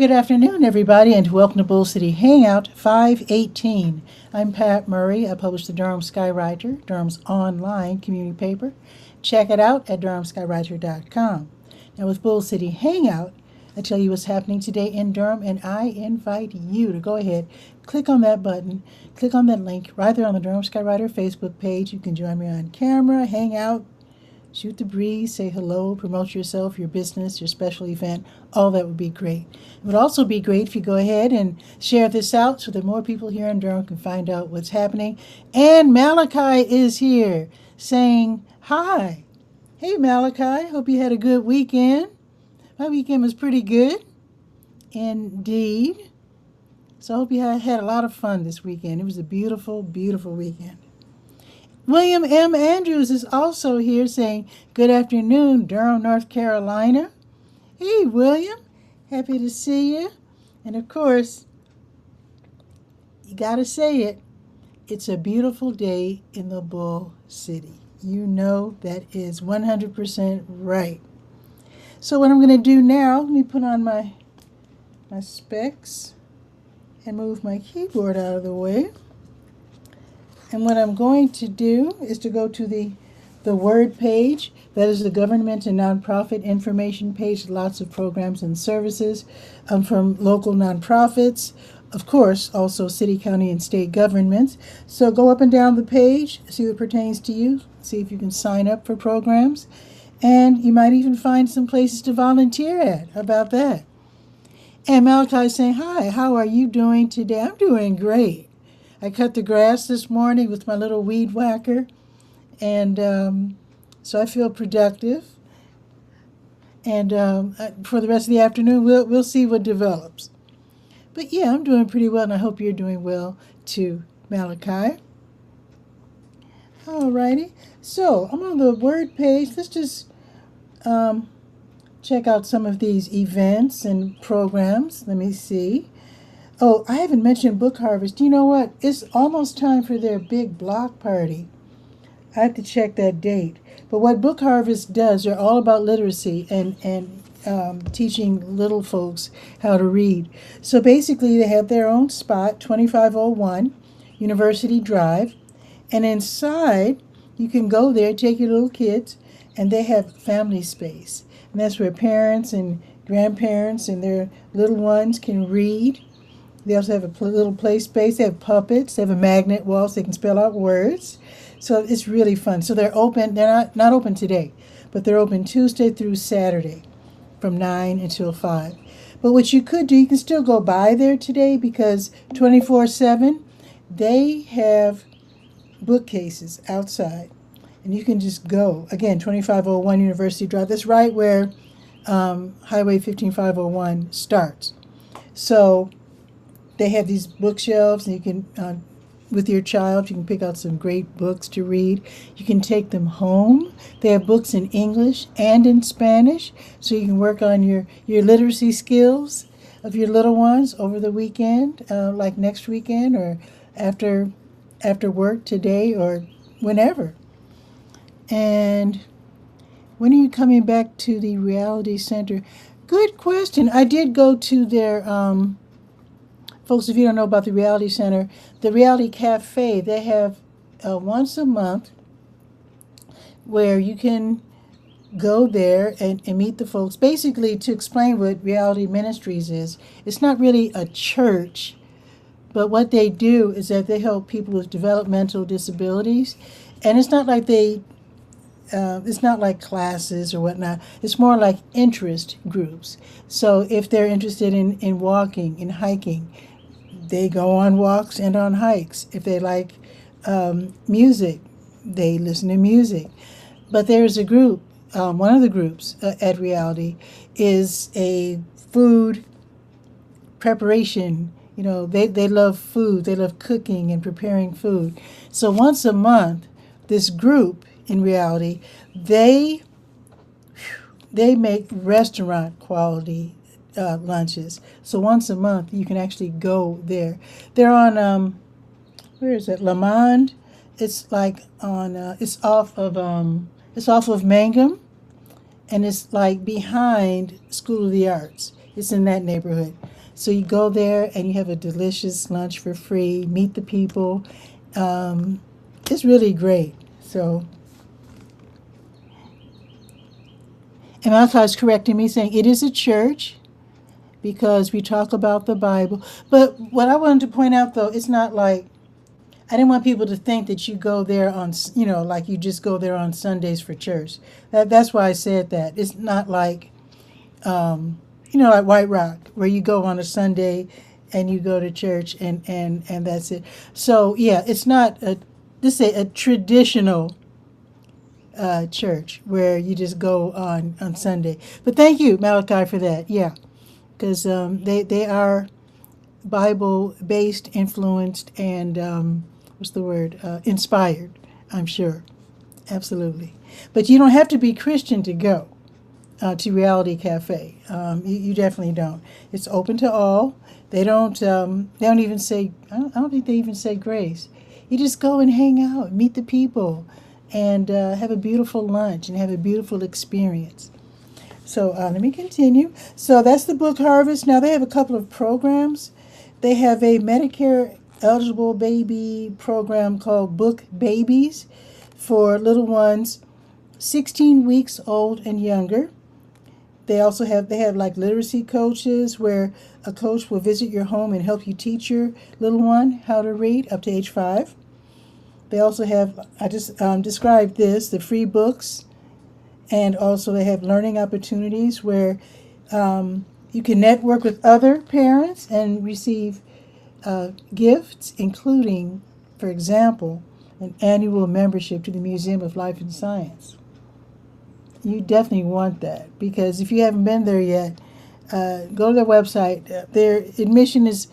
good afternoon, everybody, and welcome to Bull City Hangout 518. I'm Pat Murray. I publish the Durham Skywriter, Durham's online community paper. Check it out at durhamskywriter.com. Now, with Bull City Hangout, I tell you what's happening today in Durham, and I invite you to go ahead, click on that button, click on that link right there on the Durham Skywriter Facebook page. You can join me on camera, hang out, shoot the breeze, say hello, promote yourself, your business, your special event. All that would be great. It would also be great if you go ahead and share this out so that more people here in Durham can find out what's happening. And Malachi is here saying hi. Hey, Malachi, hope you had a good weekend. My weekend was pretty good, indeed. So I hope you had a lot of fun this weekend. It was a beautiful, beautiful weekend. William M. Andrews is also here saying, good afternoon, Durham, North Carolina. Hey, William, happy to see you. And of course, you got to say it, it's a beautiful day in the Bull City. You know that is 100% right. So what I'm going to do now, let me put on my specs and move my keyboard out of the way. And what I'm going to do is to go to the Word page. That is the government and nonprofit information page. Lots of programs and services from local nonprofits. Of course, also city, county, and state governments. So go up and down the page, see what pertains to you. See if you can sign up for programs. And you might even find some places to volunteer at. How about that? And Malachi is saying, hi, how are you doing today? I'm doing great. I cut the grass this morning with my little weed whacker, and so I feel productive. And for the rest of the afternoon, we'll see what develops. But yeah, I'm doing pretty well, and I hope you're doing well too, Malachi. Alrighty, so I'm on the Word page. Let's just check out some of these events and programs. Let me see. Oh, I haven't mentioned Book Harvest. You know what? It's almost time for their big block party. I have to check that date. But what Book Harvest does, they're all about literacy and teaching little folks how to read. So basically, they have their own spot, 2501 University Drive. And inside, you can go there, take your little kids, and they have family space. And that's where parents and grandparents and their little ones can read. They also have a little play space. They have puppets. They have a magnet wall so they can spell out words. So it's really fun. So they're open. They're not open today, but they're open Tuesday through Saturday from 9 until 5. But what you could do, you can still go by there today because 24/7, they have bookcases outside. And you can just go. Again, 2501 University Drive. That's right where Highway 15501 starts. So they have these bookshelves, and you can, with your child, you can pick out some great books to read. You can take them home. They have books in English and in Spanish, so you can work on your literacy skills of your little ones over the weekend, like next weekend or after work today or whenever. And when are you coming back to the Reality Center? Good question. I did go to their... Folks, if you don't know about the Reality Center, the Reality Cafe, they have once a month where you can go there and meet the folks. Basically, to explain what Reality Ministries is, it's not really a church, but what they do is that they help people with developmental disabilities. And it's not like it's not like classes or whatnot. It's more like interest groups. So if they're interested in walking, in hiking, they go on walks and on hikes. If they like music, they listen to music. But there's a group, one of the groups at Reality is a food preparation. You know, they love food. They love cooking and preparing food. So once a month, this group in Reality, they make restaurant quality lunches. So once a month, you can actually go there. They're on, where is it? Lamond. It's like on, it's off of Mangum, and it's like behind School of the Arts. It's in that neighborhood. So you go there and you have a delicious lunch for free, meet the people. Um, it's really great. So, and Malachi is correcting me, saying it is a church because we talk about the Bible. But what I wanted to point out, though, it's not like I didn't want people to think that you go there on, like you just go there on Sundays for church. That's why I said that. It's not like, like White Rock, where you go on a Sunday and you go to church and that's it. So yeah, it's not a traditional church where you just go on Sunday. But thank you, Malachi, for that. Yeah, because they are Bible based, influenced, and what's the word? Inspired. I'm sure, absolutely. But you don't have to be Christian to go to Reality Cafe. You definitely don't. It's open to all. They don't. They don't even say. I don't think they even say grace. You just go and hang out, meet the people, and have a beautiful lunch and have a beautiful experience. So let me continue. So that's the book harvest. Now they have a couple of programs. They have a Medicare eligible baby program called Book Babies for little ones 16 weeks old and younger. They have like literacy coaches where a coach will visit your home and help you teach your little one how to read up to age 5. They also have, I just described this, the free books, and also they have learning opportunities where you can network with other parents and receive gifts, including, for example, an annual membership to the Museum of Life and Science. You definitely want that because if you haven't been there yet, go to their website. Their admission is,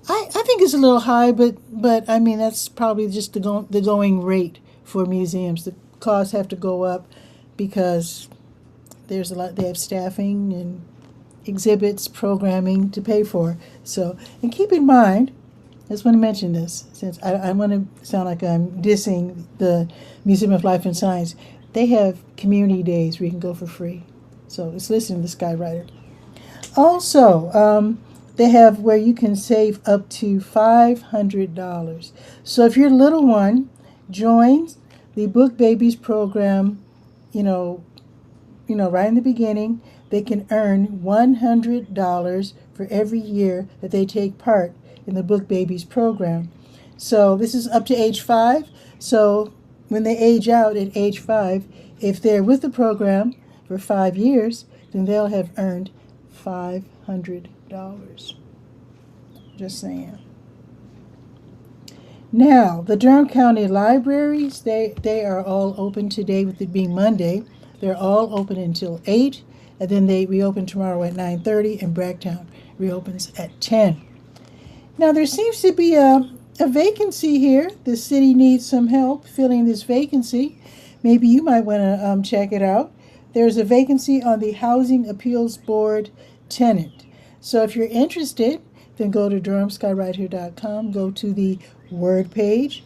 I think it's a little high, but I mean that's probably just the going rate for museums. The costs have to go up because there's a lot. They have staffing and exhibits, programming to pay for. So, and keep in mind, I just want to mention this since I want to sound like I'm dissing the Museum of Life and Science. They have community days where you can go for free. So it's listed in the Skywriter. Also, they have where you can save up to $500. So if your little one joins the Book Babies program, right in the beginning, they can earn $100 for every year that they take part in the Book Babies program. So this is up to age 5. So when they age out at age 5, if they're with the program for 5 years, then they'll have earned $500. Just saying. Now, the Durham County Libraries, they are all open today, with it being Monday. They're all open until 8, and then they reopen tomorrow at 9:30, and Bragtown reopens at 10. Now, there seems to be a vacancy here. The city needs some help filling this vacancy. Maybe you might want to check it out. There's a vacancy on the Housing Appeals Board tenant. So if you're interested, then go to DurhamSkyWriter.com, go to the Word page,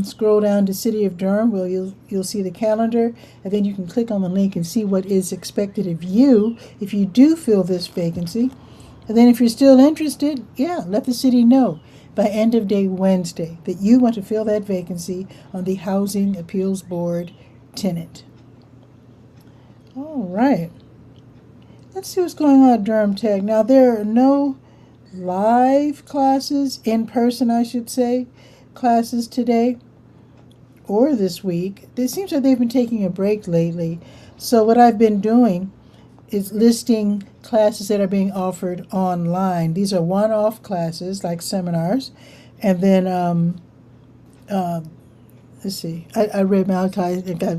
scroll down to City of Durham, where you'll see the calendar, and then you can click on the link and see what is expected of you if you do fill this vacancy. And then if you're still interested, let the city know by end of day Wednesday that you want to fill that vacancy on the Housing Appeals Board tenant. All right. Let's see what's going on at Durham Tech. Now, there are no live classes, in person, I should say, classes today or this week. It seems like they've been taking a break lately. So what I've been doing is listing classes that are being offered online. These are one-off classes, like seminars. And then, let's see, I read Malachi and got,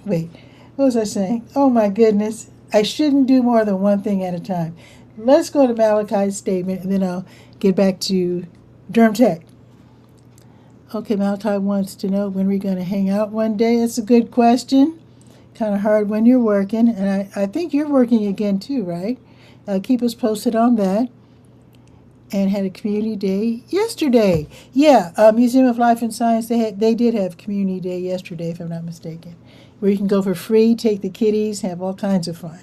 wait, what was I saying? Oh my goodness, I shouldn't do more than one thing at a time. Let's go to Malachi's statement, and then I'll get back to Durham Tech. Okay, Malachi wants to know when we're going to hang out one day. That's a good question. Kind of hard when you're working, and I think you're working again too, right? Keep us posted on that. And had a community day yesterday. Yeah, Museum of Life and Science, they did have community day yesterday, if I'm not mistaken, where you can go for free, take the kiddies, have all kinds of fun.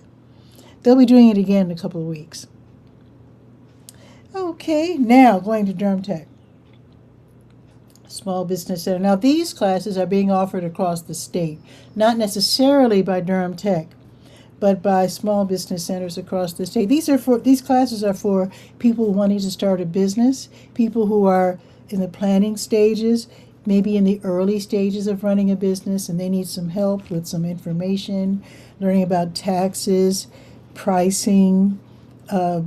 They'll be doing it again in a couple of weeks. Okay, now going to Durham Tech. Small Business Center. Now, these classes are being offered across the state, not necessarily by Durham Tech, but by small business centers across the state. These classes are for people wanting to start a business, people who are in the planning stages, maybe in the early stages of running a business, and they need some help with some information, learning about taxes, pricing, uh,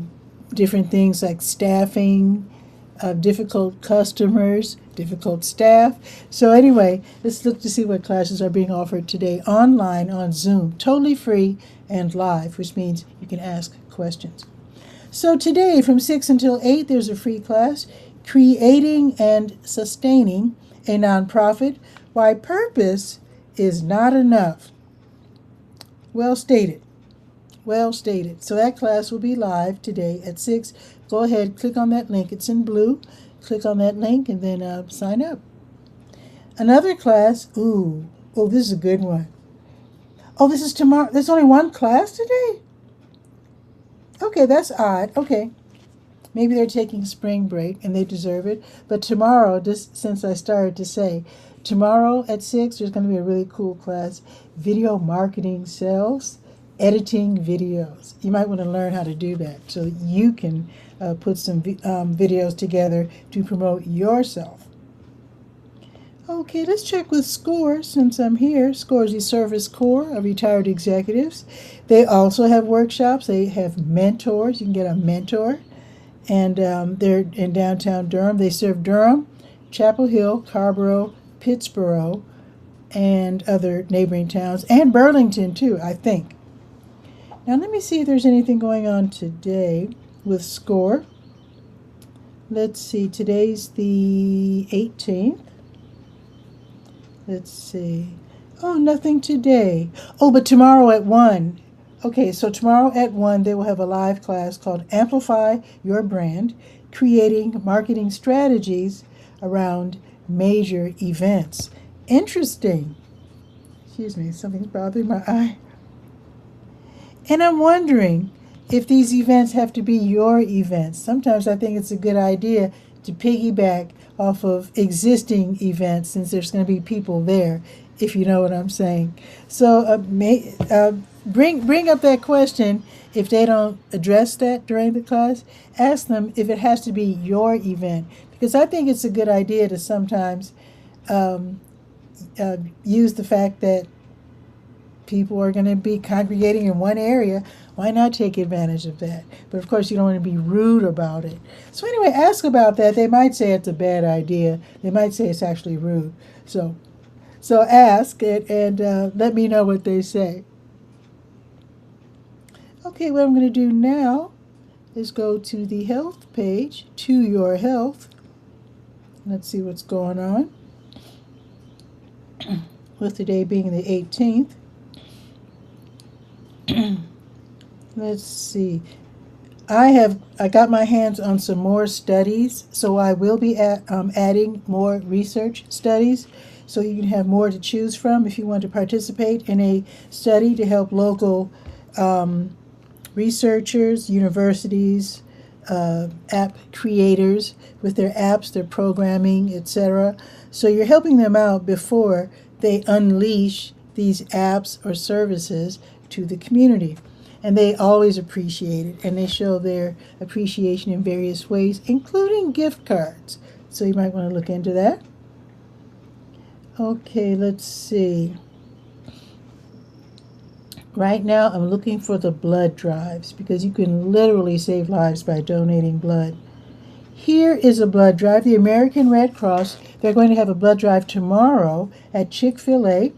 different things like staffing, difficult customers, difficult staff. So anyway, let's look to see what classes are being offered today online on Zoom, totally free and live, which means you can ask questions. So today from 6 until 8, there's a free class, Creating and Sustaining a Nonprofit, Why Purpose is Not Enough. Well stated. Well stated. So that class will be live today at 6. Go ahead, click on that link. It's in blue. Click on that link and then sign up. Another class, oh, this is a good one. Oh, this is tomorrow. There's only one class today? Okay, that's odd. Okay. Maybe they're taking spring break and they deserve it. But tomorrow, just since I started to say, tomorrow at 6, there's going to be a really cool class, Video Marketing Sales, Editing Videos. You might want to learn how to do that so that you can put some videos together to promote yourself. Okay, let's check with SCORE since I'm here. SCORE is the Service Corps of Retired Executives. They also have workshops. They have mentors. You can get a mentor. And they're in downtown Durham. They serve Durham, Chapel Hill, Carrboro, Pittsboro, and other neighboring towns, and Burlington too, I think. Now let me see if there's anything going on today with SCORE. Let's see, today's the 18th. Let's see. Oh, nothing today. Oh, but tomorrow at 1. Okay, so tomorrow at 1, they will have a live class called Amplify Your Brand, Creating Marketing Strategies Around Major Events. Interesting. Excuse me, something's bothering my eye. And I'm wondering if these events have to be your events. Sometimes I think it's a good idea to piggyback off of existing events since there's going to be people there, if you know what I'm saying. So bring up that question if they don't address that during the class. Ask them if it has to be your event, because I think it's a good idea to sometimes use the fact that people are going to be congregating in one area. Why not take advantage of that? But of course, you don't want to be rude about it. So anyway, ask about that. They might say it's a bad idea. They might say it's actually rude. So ask it and let me know what they say. Okay, what I'm going to do now is go to the health page, To Your Health. Let's see what's going on. With today being the 18th. Let's see. I got my hands on some more studies, so I will be adding more research studies, so you can have more to choose from if you want to participate in a study to help local researchers, universities, app creators with their apps, their programming, etc. So you're helping them out before they unleash these apps or services to the community. And they always appreciate it, and they show their appreciation in various ways, including gift cards. So you might want to look into that. Okay, let's see. Right now I'm looking for the blood drives because you can literally save lives by donating blood. Here is a blood drive. The American Red Cross, they're going to have a blood drive tomorrow at Chick-fil-A,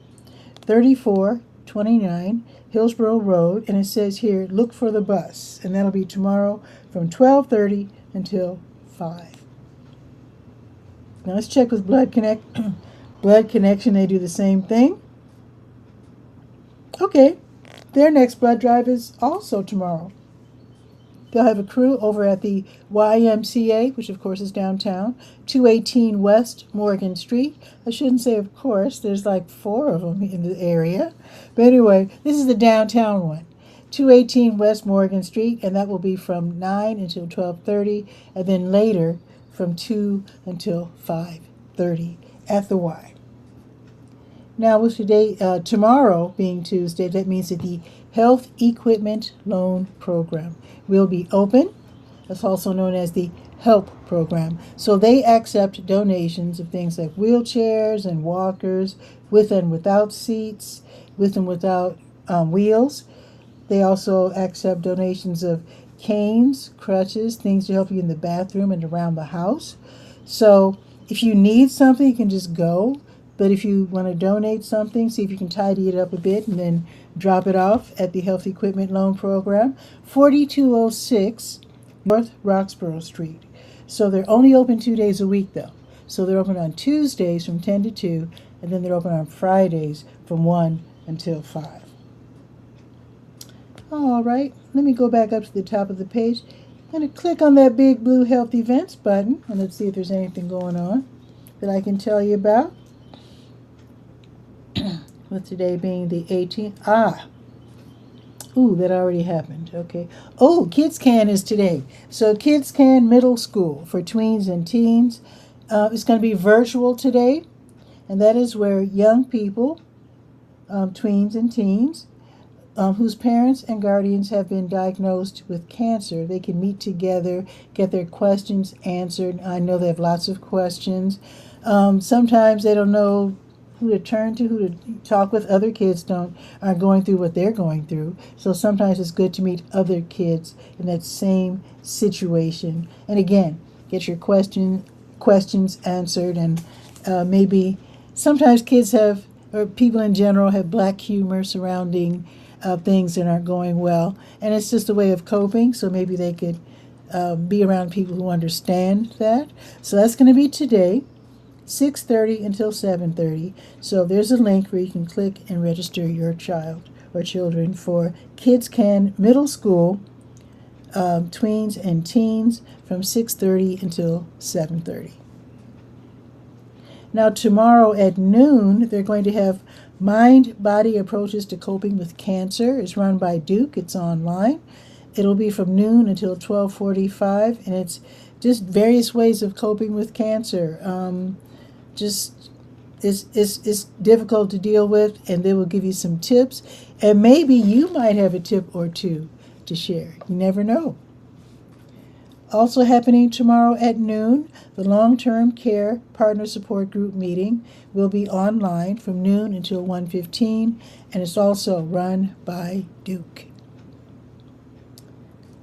3429 Hillsborough Road, and it says here, look for the bus, and that'll be tomorrow from 12:30 until 5. Now let's check with Blood Connection. They do the same thing. Okay, their next blood drive is also tomorrow. They'll have a crew over at the YMCA, which of course is downtown, 218 West Morgan Street. I shouldn't say of course, there's like 4 of them in the area. But anyway, this is the downtown one. 218 West Morgan Street, and that will be from 9 until 12:30, and then later from 2 until 5:30 at the Y. Now, with tomorrow being Tuesday, that means that the Health Equipment Loan Program will be open. It's also known as the HELP program. So they accept donations of things like wheelchairs and walkers, with and without seats, with and without wheels. They also accept donations of canes, crutches, things to help you in the bathroom and around the house. So if you need something, you can just go. But if you want to donate something, see if you can tidy it up a bit and then drop it off at the Health Equipment Loan Program, 4206 North Roxborough Street. So they're only open 2 days a week, though. So they're open on Tuesdays from 10 to 2, and then they're open on Fridays from 1 until 5. All right, let me go back up to the top of the page. I'm going to click on that big blue Health Events button, and let's see if there's anything going on that I can tell you about. With today being the 18th. Ooh, that already happened. Okay. Oh, Kids Can is today. So Kids Can Middle School for tweens and teens. It's going to be virtual today, and that is where young people, tweens and teens, whose parents and guardians have been diagnosed with cancer, they can meet together, get their questions answered. I know they have lots of questions. Sometimes they don't know who to turn to, who to talk with. Other kids aren't going through what they're going through. So sometimes it's good to meet other kids in that same situation. And again, get your questions answered. And maybe sometimes kids have, or people in general, have black humor surrounding things that aren't going well. And it's just a way of coping. So maybe they could be around people who understand that. So that's going to be today, 6:30 until 7:30. So there's a link where you can click and register your child or children for Kids Can Middle School, tweens and teens, from 6:30 until 7:30. Now tomorrow at noon, they're going to have Mind-Body Approaches to Coping with Cancer. It's run by Duke. It's online. It'll be from noon until 12:45, and it's just various ways of coping with cancer. It's difficult to deal with, and they will give you some tips, and maybe you might have a tip or two to share. You never know. Also happening tomorrow at noon, the Long-Term Care Partner Support Group meeting will be online from noon until 1:15, and it's also run by Duke.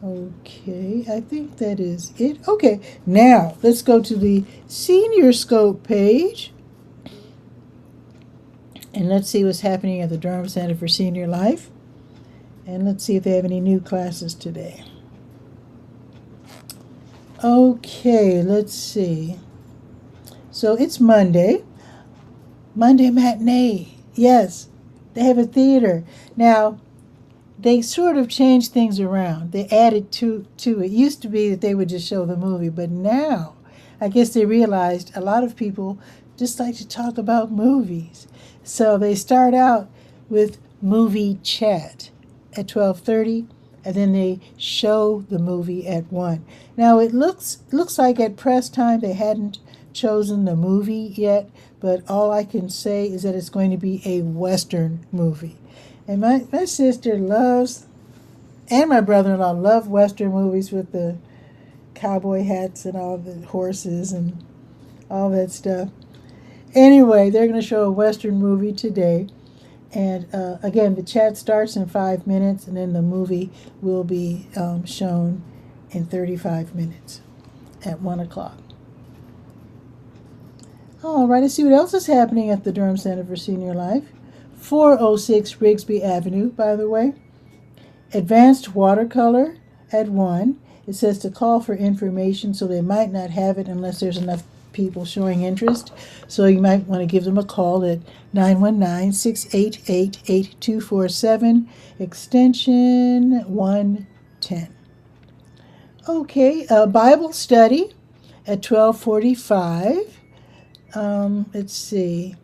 Okay, I think that is it. Okay, now let's go to the Senior Scope page, and let's see what's happening at the Durham Center for Senior Life, and let's see if they have any new classes today. Okay, let's see. So it's Monday matinee. Yes, they have a theater. Now, they sort of changed things around. They added to it. It used to be that they would just show the movie, but now I guess they realized a lot of people just like to talk about movies. So they start out with movie chat at 12:30, and then they show the movie at 1. Now it looks like at press time they hadn't chosen the movie yet, but all I can say is that it's going to be a Western movie. And my sister loves, and my brother-in-law love Western movies with the cowboy hats and all the horses and all that stuff. Anyway, they're going to show a Western movie today. And again, the chat starts in 5 minutes, and then the movie will be shown in 35 minutes at 1 o'clock. All right, let's see what else is happening at the Durham Center for Senior Life. 406 Rigsby Avenue, by the way. Advanced watercolor at 1. It says to call for information, so they might not have it unless there's enough people showing interest. So you might want to give them a call at 919-688-8247, extension 110. Okay, Bible study at 12:45. Let's see.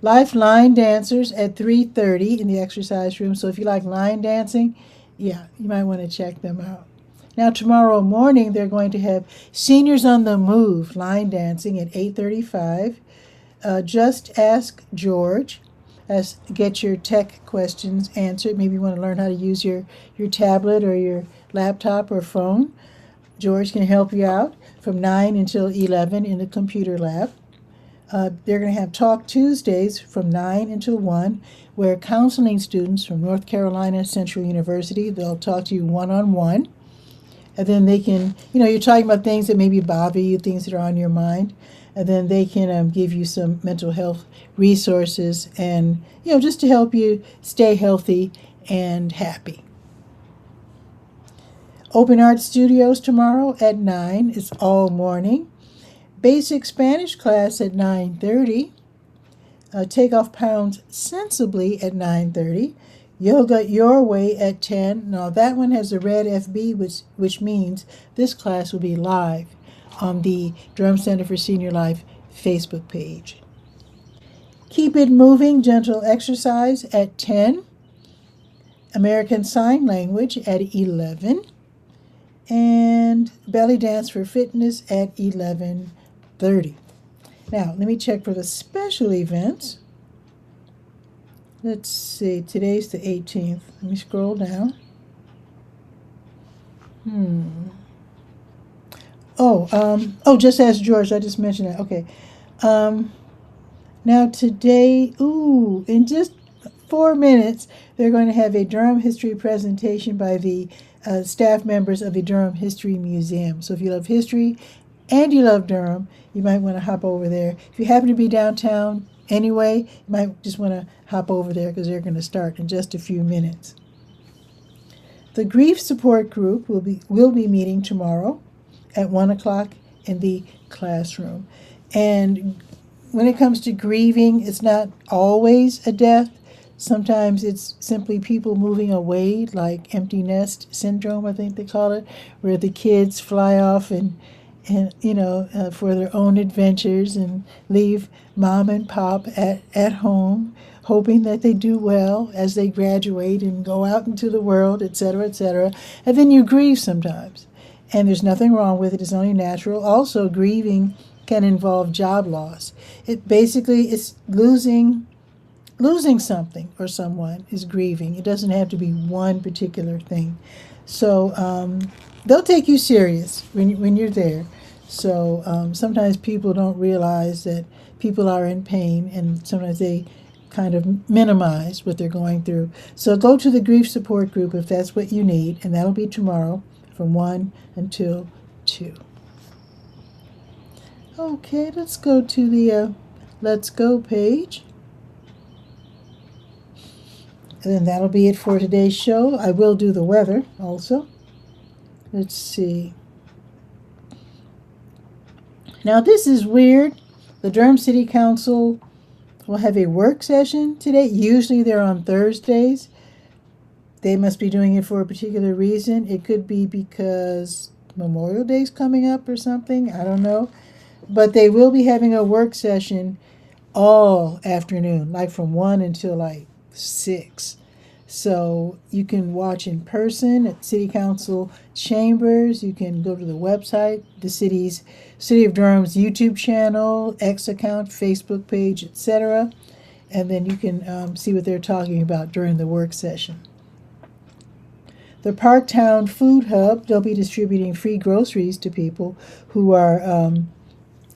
Life line dancers at 3:30 in the exercise room. So if you like line dancing, Yeah, you might want to check them out. Now tomorrow morning they're going to have Seniors on the Move line dancing at 8:35. Just ask George. Get your tech questions answered. Maybe you want to learn how to use your tablet or your laptop or phone. George can help you out from 9 until 11 in the computer lab. They're going to have Talk Tuesdays from 9 until 1, where counseling students from North Carolina Central University, they'll talk to you one-on-one. And then they can, you're talking about things that maybe bother you, things that are on your mind. And then they can give you some mental health resources and, just to help you stay healthy and happy. Open Art Studios tomorrow at 9. It's all morning. Basic Spanish class at 9:30. Take off pounds sensibly at 9:30. Yoga Your Way at 10. Now that one has a red FB, which means this class will be live on the Durham Center for Senior Life Facebook page. Keep It Moving Gentle Exercise at 10. American Sign Language at 11. And Belly Dance for Fitness at 11:30. Now, let me check for the special events. Let's see, today's the 18th. Let me scroll down. Just ask George. I just mentioned that. Okay. Now today, in just 4 minutes, they're going to have a Durham history presentation by the staff members of the Durham History Museum. So if you love history and you love Durham, you might want to hop over there. If you happen to be downtown anyway, you might just want to hop over there because they're going to start in just a few minutes. The grief support group will be meeting tomorrow at 1 o'clock in the classroom. And when it comes to grieving, it's not always a death. Sometimes it's simply people moving away, like empty nest syndrome, I think they call it, where the kids fly off and for their own adventures and leave mom and pop at home, hoping that they do well as they graduate and go out into the world, etc., etc. And then you grieve sometimes. And there's nothing wrong with it. It's only natural. Also, grieving can involve job loss. It basically is losing something or someone is grieving. It doesn't have to be one particular thing. So they'll take you serious when you're there. So sometimes people don't realize that people are in pain, and sometimes they kind of minimize what they're going through. So go to the grief support group if that's what you need, and that'll be tomorrow from 1 until 2. Okay, let's go to the Let's Go page. And then that'll be it for today's show. I will do the weather also. Let's see. Now this is weird. The Durham City Council will have a work session today. Usually they're on Thursdays. They must be doing it for a particular reason. It could be because Memorial Day's coming up or something. I don't know. But they will be having a work session all afternoon, like from 1 until 6. So you can watch in person at City Council chambers. You can go to the website, the City of Durham's YouTube channel, X account, Facebook page, etc. And then you can see what they're talking about during the work session. The Parktown Food Hub, they'll be distributing free groceries to people who are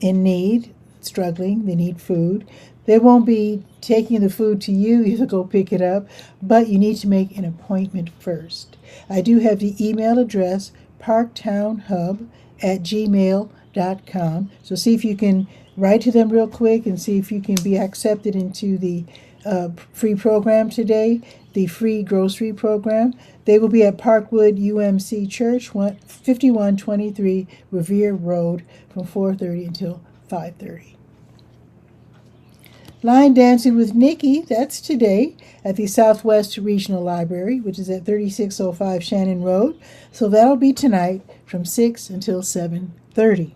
in need, struggling, they need food. They won't be taking the food to you. You have to go pick it up, but you need to make an appointment first. I do have the email address, parktownhub@gmail.com. So see if you can write to them real quick and see if you can be accepted into the free program today, the free grocery program. They will be at Parkwood UMC Church, 5123 Revere Road from 4:30 until 5:30. Line Dancing with Nikki, that's today at the Southwest Regional Library, which is at 3605 Shannon Road. So that'll be tonight from 6 until 7:30,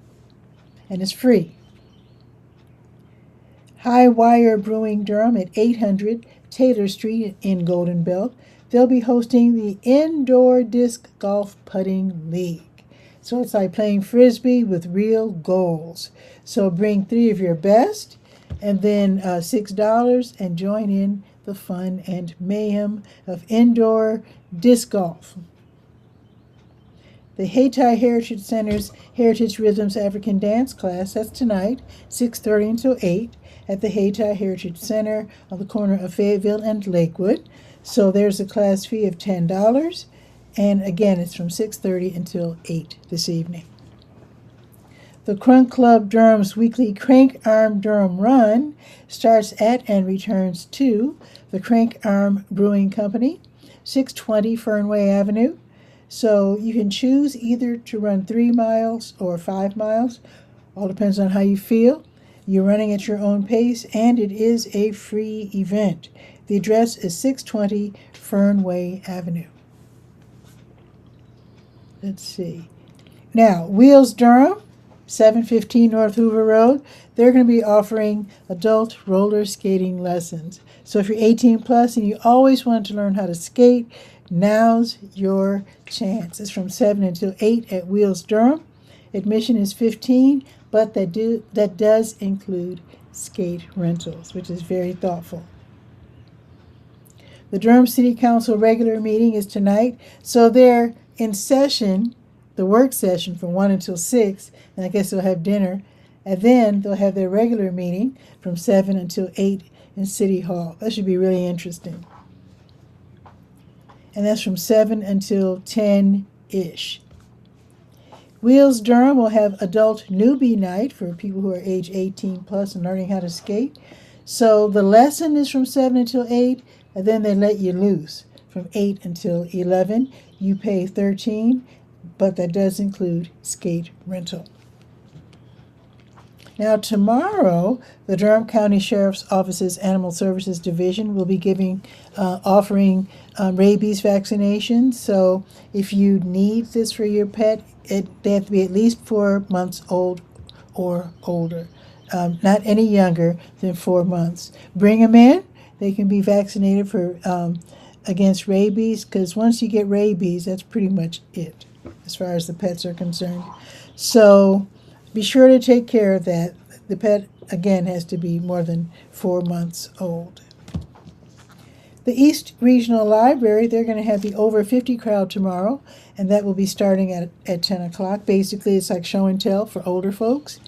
and it's free. High Wire Brewing Durham at 800 Taylor Street in Golden Belt. they'll be hosting the Indoor Disc Golf Putting League. So it's like playing Frisbee with real goals. So bring 3 of your best and then $6 and join in the fun and mayhem of indoor disc golf. The Hayti Heritage Center's Heritage Rhythms African Dance class, that's tonight, 6:30 until 8 at the Hayti Heritage Center on the corner of Fayetteville and Lakewood. So there's a class fee of $10. And again, it's from 6:30 until 8 this evening. The Crunk Club Durham's weekly Crank Arm Durham Run starts at and returns to the Crank Arm Brewing Company, 620 Fernway Avenue. So you can choose either to run 3 miles or 5 miles. All depends on how you feel. You're running at your own pace, and it is a free event. The address is 620 Fernway Avenue. Let's see. Now, Wheels Durham, 715 North Hoover Road, they're going to be offering adult roller skating lessons. So if you're 18 plus and you always wanted to learn how to skate, now's your chance. It's from 7 until 8 at Wheels Durham. Admission is $15, but that does include skate rentals, which is very thoughtful. The Durham City Council regular meeting is tonight, so they're in session, the work session from 1 until 6, and I guess they'll have dinner, and then they'll have their regular meeting from 7 until 8 in City Hall. That should be really interesting. And that's from 7 until 10-ish. Wheels Durham will have adult newbie night for people who are age 18 plus and learning how to skate. So the lesson is from 7 until 8, and then they let you loose from 8 until 11. You pay $13, but that does include skate rental. Now tomorrow, the Durham County Sheriff's Office's Animal Services Division will be offering rabies vaccinations. So if you need this for your pet, they have to be at least 4 months old or older, not any younger than 4 months. Bring them in. They can be vaccinated for against rabies, because once you get rabies, that's pretty much it as far as the pets are concerned. So be sure to take care of that. The pet, again, has to be more than 4 months old. The East Regional Library, they're going to have the Over 50 crowd tomorrow, and that will be starting at 10 o'clock. Basically, it's like show and tell for older folks.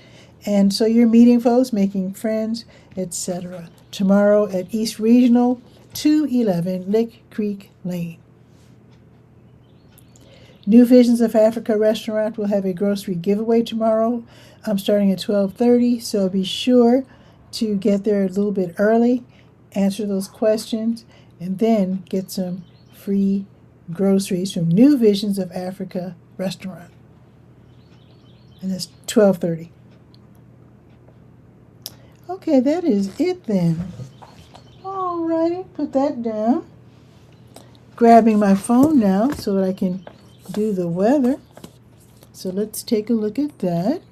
And so you're meeting folks, making friends, etc. Tomorrow at East Regional, 211 Lick Creek Lane. New Visions of Africa restaurant will have a grocery giveaway tomorrow. I'm starting at 12:30, so be sure to get there a little bit early, answer those questions, and then get some free groceries from New Visions of Africa restaurant. And that's 12:30. Okay, that is it then. Alrighty, put that down. Grabbing my phone now so that I can do the weather. So let's take a look at that.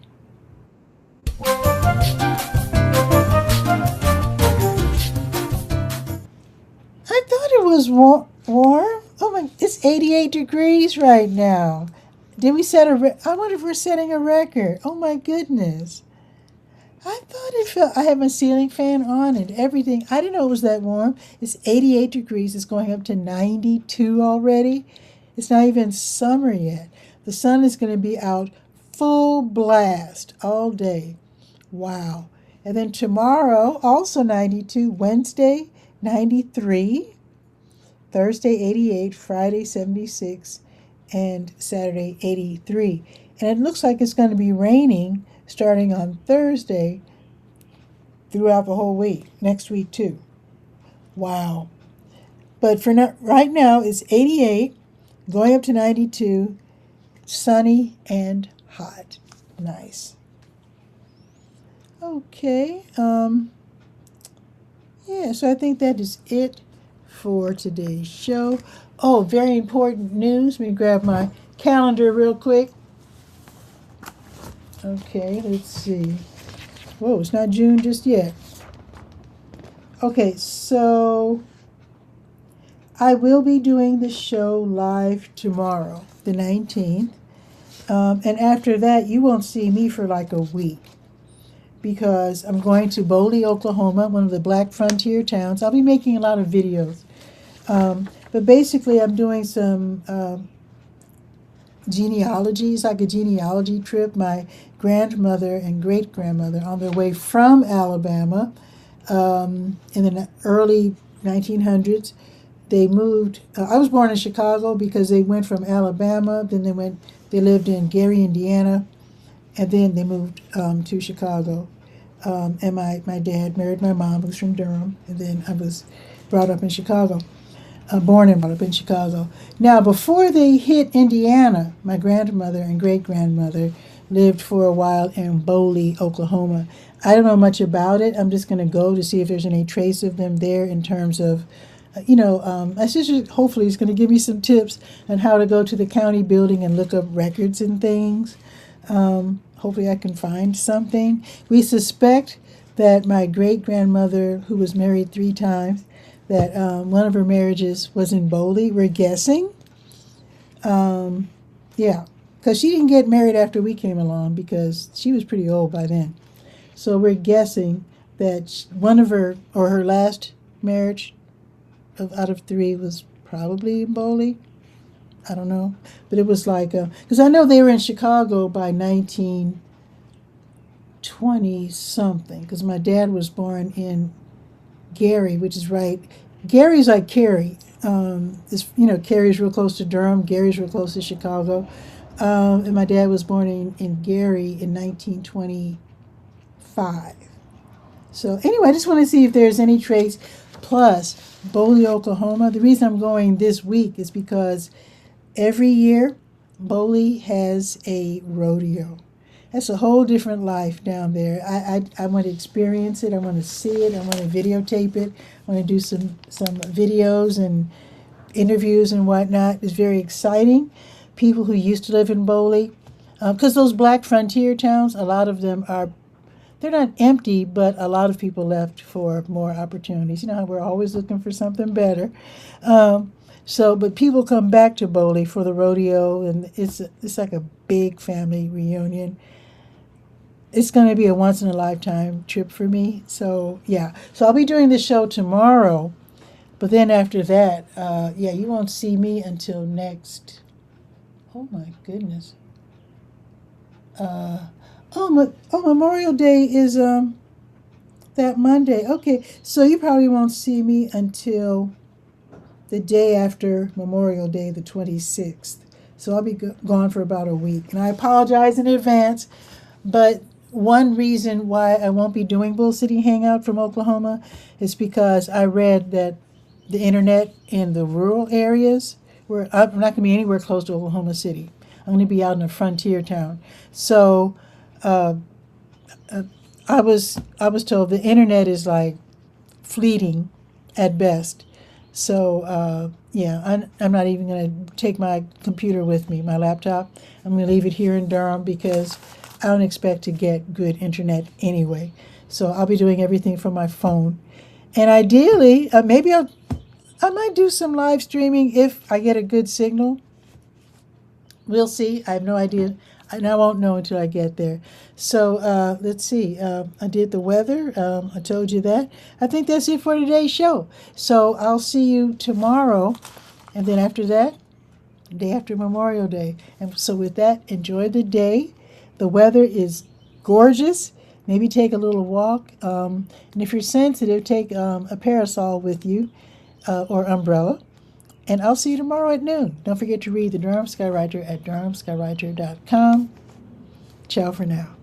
I thought it was warm. Oh my, it's 88 degrees right now. Did we set I wonder if we're setting a record. Oh my goodness. I thought it felt, I have my ceiling fan on and everything. I didn't know it was that warm. It's 88 degrees. It's going up to 92 already. It's not even summer yet. The sun is going to be out full blast all day. Wow. And then tomorrow, also 92. Wednesday, 93. Thursday, 88. Friday, 76. And Saturday, 83. And it looks like it's going to be raining starting on Thursday throughout the whole week, next week too. Wow. But for right now, it's 88, going up to 92, sunny and hot. Nice. Okay. Yeah, so I think that is it for today's show. Oh, very important news. Let me grab my calendar real quick. Okay, let's see. Whoa, it's not June just yet. Okay, so I will be doing the show live tomorrow, the 19th. And after that, you won't see me for like a week because I'm going to Boley, Oklahoma, one of the black frontier towns. I'll be making a lot of videos. But basically, I'm doing some genealogies, like a genealogy trip. My grandmother and great grandmother on their way from Alabama in the early 1900s. They moved. I was born in Chicago because they went from Alabama. Then they lived in Gary, Indiana, and then they moved to Chicago. And my dad married my mom, who's from Durham, and then I was brought up in Chicago. Born and brought up in Chicago. Now, before they hit Indiana, my grandmother and great grandmother lived for a while in Boley, Oklahoma. I don't know much about it. I'm just going to go to see if there's any trace of them there in terms of, my sister hopefully is going to give me some tips on how to go to the county building and look up records and things. Hopefully I can find something. We suspect that my great grandmother, who was married 3 times, that one of her marriages was in Boley. We're guessing. Yeah, because she didn't get married after we came along because she was pretty old by then. So we're guessing that one of her last marriage out of 3 was probably in Boley. I don't know. But it was like, because I know they were in Chicago by 1920 something, because my dad was born in Gary, which is right. Gary's like Cary. Cary's real close to Durham. Gary's real close to Chicago. And my dad was born in Gary in 1925. So anyway, I just want to see if there's any trace. Plus, Boley, Oklahoma. The reason I'm going this week is because every year Boley has a rodeo. That's a whole different life down there. I want to experience it. I want to see it. I want to videotape it. I want to do some videos and interviews and whatnot. It's very exciting. People who used to live in Boley, because those black frontier towns, a lot of them they're not empty, but a lot of people left for more opportunities. You know how we're always looking for something better. But people come back to Boley for the rodeo, and it's like a big family reunion. It's going to be a once-in-a-lifetime trip for me. So, yeah. So I'll be doing the show tomorrow. But then after that, you won't see me until next. Oh, my goodness. Memorial Day is that Monday. Okay, so you probably won't see me until the day after Memorial Day, the 26th. So I'll be gone for about a week. And I apologize in advance, but one reason why I won't be doing Bull City Hangout from Oklahoma is because I read that the internet in the rural areas, where I'm not going to be anywhere close to Oklahoma City. I'm going to be out in a frontier town. So I was told the internet is like fleeting at best. So I'm not even going to take my computer with me, my laptop. I'm going to leave it here in Durham because I don't expect to get good internet anyway. So I'll be doing everything from my phone. And ideally, maybe I might do some live streaming if I get a good signal. We'll see. I have no idea. And I won't know until I get there. So let's see. I did the weather. I told you that. I think that's it for today's show. So I'll see you tomorrow. And then after that, the day after Memorial Day. And so with that, enjoy the day. The weather is gorgeous. Maybe take a little walk. And if you're sensitive, take a parasol with you or umbrella. And I'll see you tomorrow at noon. Don't forget to read the Durham Skywriter at durhamskywriter.com. Ciao for now.